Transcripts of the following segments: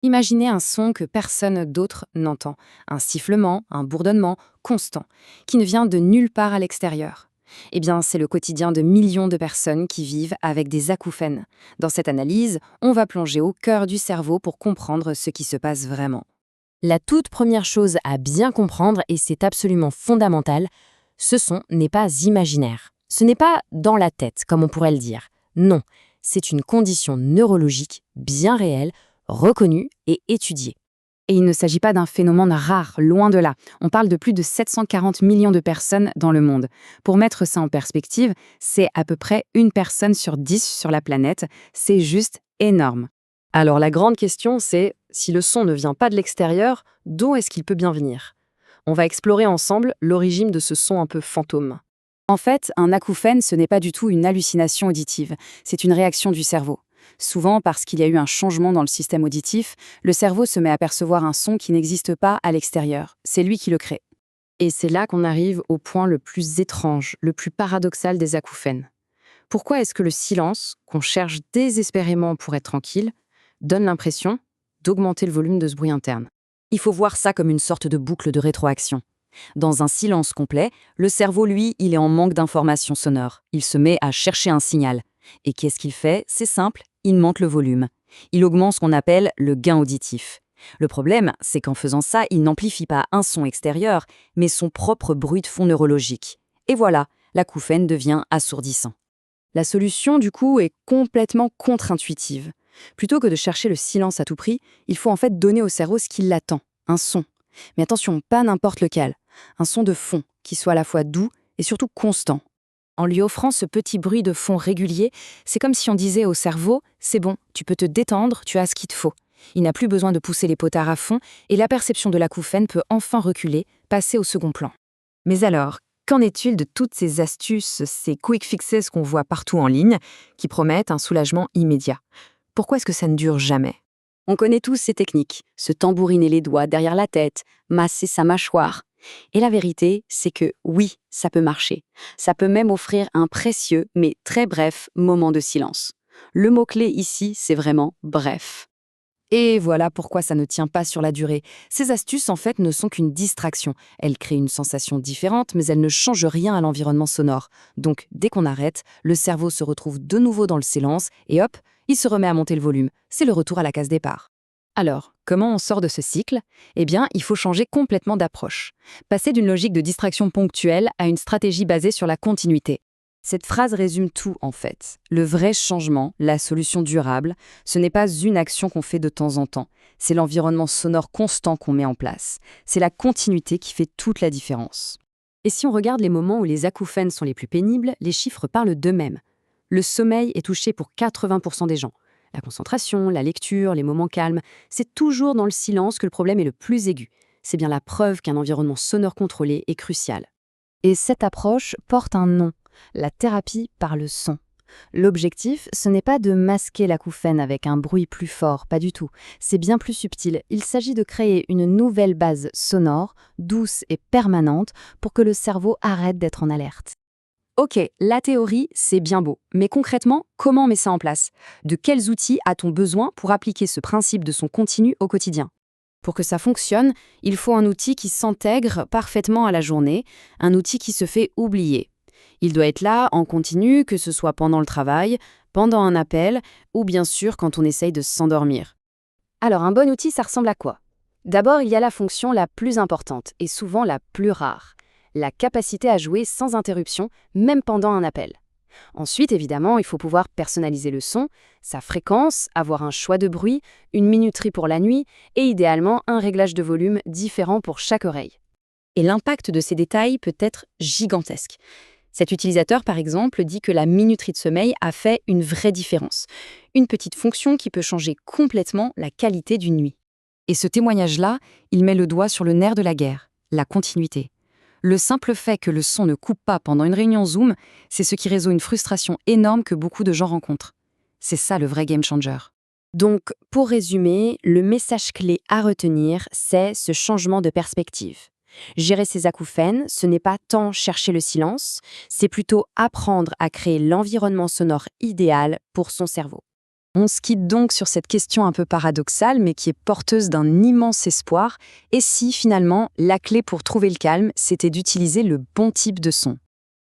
Imaginez un son que personne d'autre n'entend, un sifflement, un bourdonnement constant, qui ne vient de nulle part à l'extérieur. Eh bien, c'est le quotidien de millions de personnes qui vivent avec des acouphènes. Dans cette analyse, on va plonger au cœur du cerveau pour comprendre ce qui se passe vraiment. La toute première chose à bien comprendre, et c'est absolument fondamental, ce son n'est pas imaginaire. Ce n'est pas dans la tête, comme on pourrait le dire. Non, c'est une condition neurologique bien réelle, reconnue et étudiée. Et il ne s'agit pas d'un phénomène rare, loin de là. On parle de plus de 740 millions de personnes dans le monde. Pour mettre ça en perspective, c'est à peu près une personne sur 10 sur la planète. C'est juste énorme. Alors la grande question, c'est si le son ne vient pas de l'extérieur, d'où est-ce qu'il peut bien venir? On va explorer ensemble l'origine de ce son un peu fantôme. En fait, un acouphène, ce n'est pas du tout une hallucination auditive, c'est une réaction du cerveau. Souvent, parce qu'il y a eu un changement dans le système auditif, le cerveau se met à percevoir un son qui n'existe pas à l'extérieur. C'est lui qui le crée. Et c'est là qu'on arrive au point le plus étrange, le plus paradoxal des acouphènes. Pourquoi est-ce que le silence, qu'on cherche désespérément pour être tranquille, donne l'impression d'augmenter le volume de ce bruit interne? Il faut voir ça comme une sorte de boucle de rétroaction. Dans un silence complet, le cerveau, lui, il est en manque d'informations sonores. Il se met à chercher un signal. Et qu'est-ce qu'il fait? C'est simple, il monte le volume. Il augmente ce qu'on appelle le gain auditif. Le problème, c'est qu'en faisant ça, il n'amplifie pas un son extérieur, mais son propre bruit de fond neurologique. Et voilà, l'acouphène devient assourdissant. La solution, du coup, est complètement contre-intuitive. Plutôt que de chercher le silence à tout prix, il faut en fait donner au cerveau ce qui l'attend, un son. Mais attention, pas n'importe lequel. Un son de fond, qui soit à la fois doux et surtout constant. En lui offrant ce petit bruit de fond régulier, c'est comme si on disait au cerveau « c'est bon, tu peux te détendre, tu as ce qu'il te faut ». Il n'a plus besoin de pousser les potards à fond et la perception de l'acouphène peut enfin reculer, passer au second plan. Mais alors, qu'en est-il de toutes ces astuces, ces quick fixes qu'on voit partout en ligne, qui promettent un soulagement immédiat? Pourquoi est-ce que ça ne dure jamais? On connaît tous ces techniques, se tambouriner les doigts derrière la tête, masser sa mâchoire. Et la vérité, c'est que oui, ça peut marcher. Ça peut même offrir un précieux, mais très bref, moment de silence. Le mot-clé ici, c'est vraiment bref. Et voilà pourquoi ça ne tient pas sur la durée. Ces astuces, en fait, ne sont qu'une distraction. Elles créent une sensation différente, mais elles ne changent rien à l'environnement sonore. Donc, dès qu'on arrête, le cerveau se retrouve de nouveau dans le silence et hop, il se remet à monter le volume. C'est le retour à la case départ. Alors, comment on sort de ce cycle? Eh bien, il faut changer complètement d'approche. Passer d'une logique de distraction ponctuelle à une stratégie basée sur la continuité. Cette phrase résume tout, en fait. Le vrai changement, la solution durable, ce n'est pas une action qu'on fait de temps en temps. C'est l'environnement sonore constant qu'on met en place. C'est la continuité qui fait toute la différence. Et si on regarde les moments où les acouphènes sont les plus pénibles, les chiffres parlent d'eux-mêmes. Le sommeil est touché pour 80% des gens. La concentration, la lecture, les moments calmes, c'est toujours dans le silence que le problème est le plus aigu. C'est bien la preuve qu'un environnement sonore contrôlé est crucial. Et cette approche porte un nom, la thérapie par le son. L'objectif, ce n'est pas de masquer l'acouphène avec un bruit plus fort, pas du tout. C'est bien plus subtil. Il s'agit de créer une nouvelle base sonore, douce et permanente, pour que le cerveau arrête d'être en alerte. Ok, la théorie, c'est bien beau. Mais concrètement, comment on met ça en place? De quels outils a-t-on besoin pour appliquer ce principe de son continu au quotidien? Pour que ça fonctionne, il faut un outil qui s'intègre parfaitement à la journée, un outil qui se fait oublier. Il doit être là, en continu, que ce soit pendant le travail, pendant un appel, ou bien sûr quand on essaye de s'endormir. Alors un bon outil, ça ressemble à quoi? D'abord, il y a la fonction la plus importante, et souvent la plus rare. La capacité à jouer sans interruption, même pendant un appel. Ensuite, évidemment, il faut pouvoir personnaliser le son, sa fréquence, avoir un choix de bruit, une minuterie pour la nuit et idéalement un réglage de volume différent pour chaque oreille. Et l'impact de ces détails peut être gigantesque. Cet utilisateur, par exemple, dit que la minuterie de sommeil a fait une vraie différence. Une petite fonction qui peut changer complètement la qualité d'une nuit. Et ce témoignage-là, il met le doigt sur le nerf de la guerre, la continuité. Le simple fait que le son ne coupe pas pendant une réunion Zoom, c'est ce qui résout une frustration énorme que beaucoup de gens rencontrent. C'est ça le vrai game changer. Donc, pour résumer, le message clé à retenir, c'est ce changement de perspective. Gérer ses acouphènes, ce n'est pas tant chercher le silence, c'est plutôt apprendre à créer l'environnement sonore idéal pour son cerveau. On se quitte donc sur cette question un peu paradoxale, mais qui est porteuse d'un immense espoir. Et si, finalement, la clé pour trouver le calme, c'était d'utiliser le bon type de son?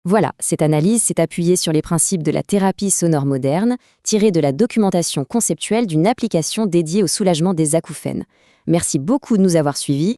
Voilà, cette analyse s'est appuyée sur les principes de la thérapie sonore moderne, tirée de la documentation conceptuelle d'une application dédiée au soulagement des acouphènes. Merci beaucoup de nous avoir suivis